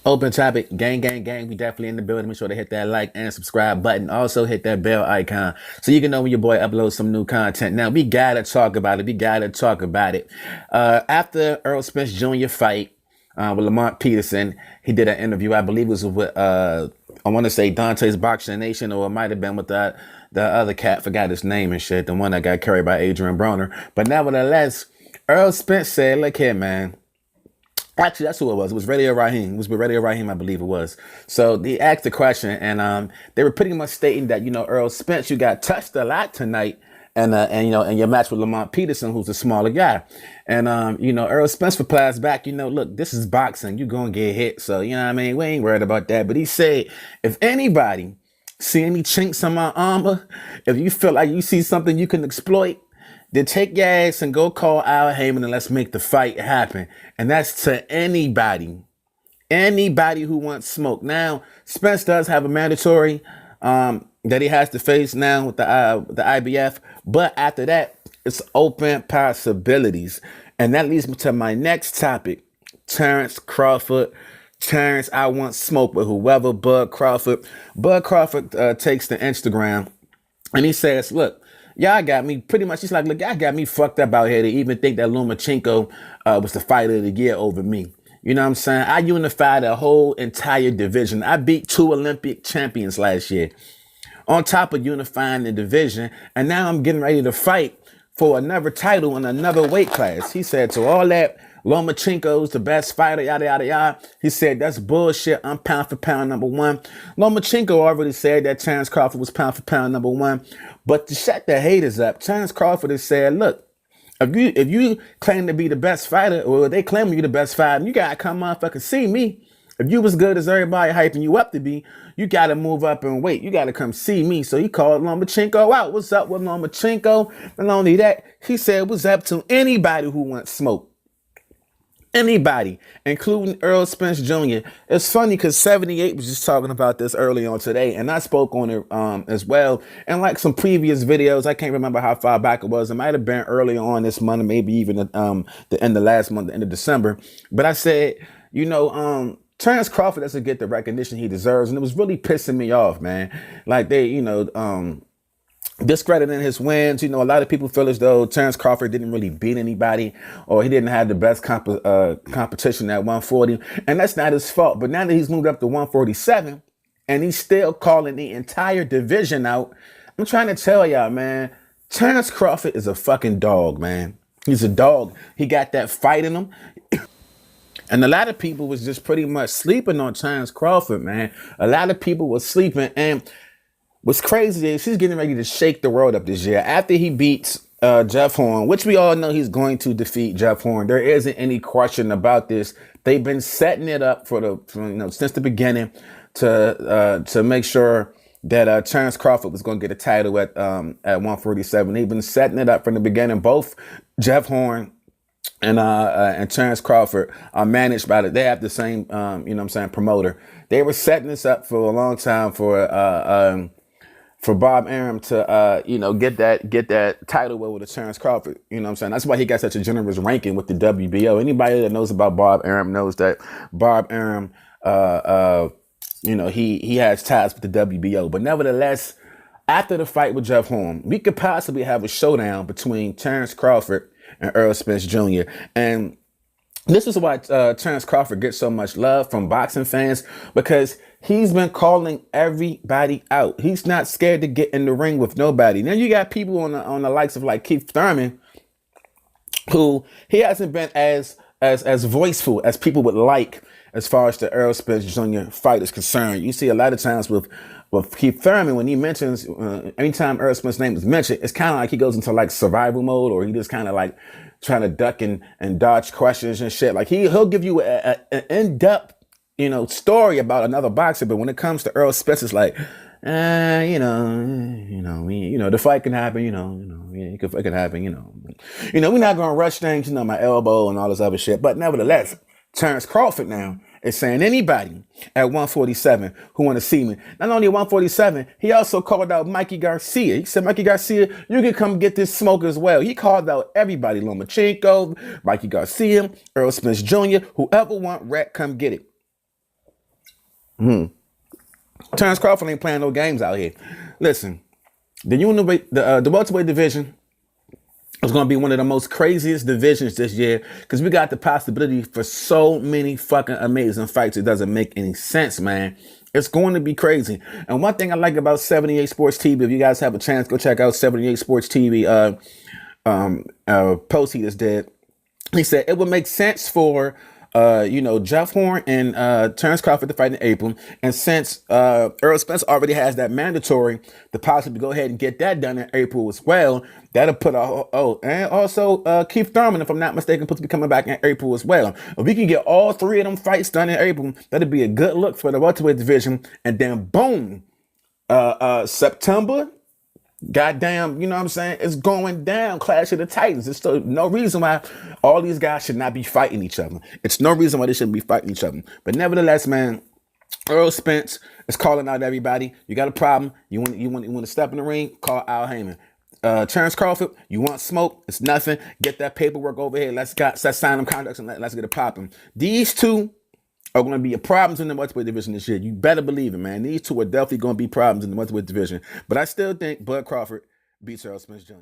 Open topic, gang, gang, gang. We definitely in the building. Make sure to hit that like and subscribe button. Also hit that bell icon so you can know when your boy uploads some new content. Now we gotta talk about it. We gotta talk about it. After Errol Spence Jr. fight with Lamont Peterson, he did an interview. I believe it was with I want to say Dante's Boxing Nation, or it might have been with the other cat. Forgot his name and shit. The one that got carried by Adrian Broner. But nevertheless, Errol Spence said, "Look here, man." Actually, that's who it was. It was Radio Raheem. It was with Radio Raheem, I believe it was. So they asked the question, and they were pretty much stating that, Earl Spence, you got touched a lot tonight, and in your match with Lamont Peterson, who's a smaller guy, and Earl Spence replies back, look, this is boxing. You gonna get hit, so you know what I mean. We ain't worried about that. But he said, if anybody see any chinks on my armor, if you feel like you see something you can exploit, then take your ass and go call Al Heyman and let's make the fight happen. And that's to anybody who wants smoke. Now, Spence does have a mandatory that he has to face now with the IBF. But after that, it's open possibilities. And that leads me to my next topic, Terence Crawford. Terence, I want smoke with whoever, Bud Crawford. Bud Crawford takes to Instagram and he says, look, y'all got me pretty much. He's like, look, y'all got me fucked up out here to even think that Lomachenko was the fighter of the year over me. You know what I'm saying? I unified a whole entire division. I beat 2 Olympic champions last year on top of unifying the division. And now I'm getting ready to fight for another title in another weight class. He said, to all that, Lomachenko's the best fighter, yada, yada, yada. He said, that's bullshit. I'm pound for pound #1. Lomachenko already said that Terence Crawford was pound for pound #1. But to shut the haters up, Terence Crawford has said, look, if you claim to be the best fighter, or they claim you're the best fighter, you got to come motherfucking see me. If you was good as everybody hyping you up to be, you got to move up and wait. You got to come see me. So he called Lomachenko out. What's up with Lomachenko? And not only that, he said, what's up to anybody who wants smoke. Anybody, including Errol Spence Jr. It's funny because 78 was just talking about this early on today, and I spoke on it as well. And like some previous videos, I can't remember how far back it was. It might have been early on this month, maybe even the end of last month, the end of December. But I said, Terence Crawford doesn't get the recognition he deserves, and it was really pissing me off, man. Like they, discrediting his wins. A lot of people feel as though Terence Crawford didn't really beat anybody, or he didn't have the best competition at 140. And that's not his fault. But now that he's moved up to 147 and he's still calling the entire division out, I'm trying to tell y'all, man, Terence Crawford is a fucking dog, man. He's a dog. He got that fight in him. And a lot of people was just pretty much sleeping on Terence Crawford, man. A lot of people was sleeping. And what's crazy is he's getting ready to shake the world up this year after he beats Jeff Horn, which we all know he's going to defeat Jeff Horn. There isn't any question about this. They've been setting it up since the beginning to make sure that Terence Crawford was going to get a title at 147. They've been setting it up from the beginning. Both Jeff Horn and Terence Crawford are managed by they have the same promoter. They were setting this up for a long time for Bob Arum to, get that title over to Terence Crawford. That's why he got such a generous ranking with the WBO. Anybody that knows about Bob Arum knows that Bob Arum, he has ties with the WBO. But nevertheless, after the fight with Jeff Horn, we could possibly have a showdown between Terence Crawford and Errol Spence Jr. And this is why Terence Crawford gets so much love from boxing fans, because he's been calling everybody out. He's not scared to get in the ring with nobody. Now you got people on the likes of like Keith Thurman, who he hasn't been as voiceful as people would like as far as the Errol Spence Jr. fight is concerned. You see a lot of times with Keith Thurman, when he mentions, anytime Errol Spence's name is mentioned, it's kind of like he goes into like survival mode, or he just kind of like trying to duck and dodge questions and shit. Like he'll give you an in-depth, story about another boxer, but when it comes to Errol Spence, it's like, the fight can happen, it can happen, we're not gonna rush things, my elbow and all this other shit. But nevertheless, Terence Crawford now is saying anybody at 147 who want to see me. Not only at 147, he also called out Mikey Garcia. He said, Mikey Garcia, you can come get this smoke as well. He called out everybody, Lomachenko, Mikey Garcia, Errol Spence Jr., whoever want rat, come get it. Terence Crawford ain't playing no games out here. Listen, the welterweight division is going to be one of the most craziest divisions this year because we got the possibility for so many fucking amazing fights. It doesn't make any sense, man. It's going to be crazy. And one thing I like about 78 Sports TV, if you guys have a chance, go check out 78 Sports TV post he just did. He said it would make sense for Jeff Horn and Terence Crawford to fight in April. And since Errol Spence already has that mandatory to possibly go ahead and get that done in April as well, that'll put and also Keith Thurman, if I'm not mistaken, supposed to be coming back in April as well. If we can get all three of them fights done in April, that'd be a good look for the welterweight division. And then boom, September. Goddamn, you know what I'm saying? It's going down. Clash of the Titans. There's still no reason why all these guys should not be fighting each other. It's no reason why they shouldn't be fighting each other. But nevertheless, man, Errol Spence is calling out everybody. You got a problem? You want to step in the ring? Call Al Heyman. Terence Crawford, you want smoke? It's nothing. Get that paperwork over here. Let's sign them contracts and let's get it popping. These two are going to be problems in the welterweight division this year. You better believe it, man. These two are definitely going to be problems in the welterweight division. But I still think Bud Crawford beats Errol Spence Jr.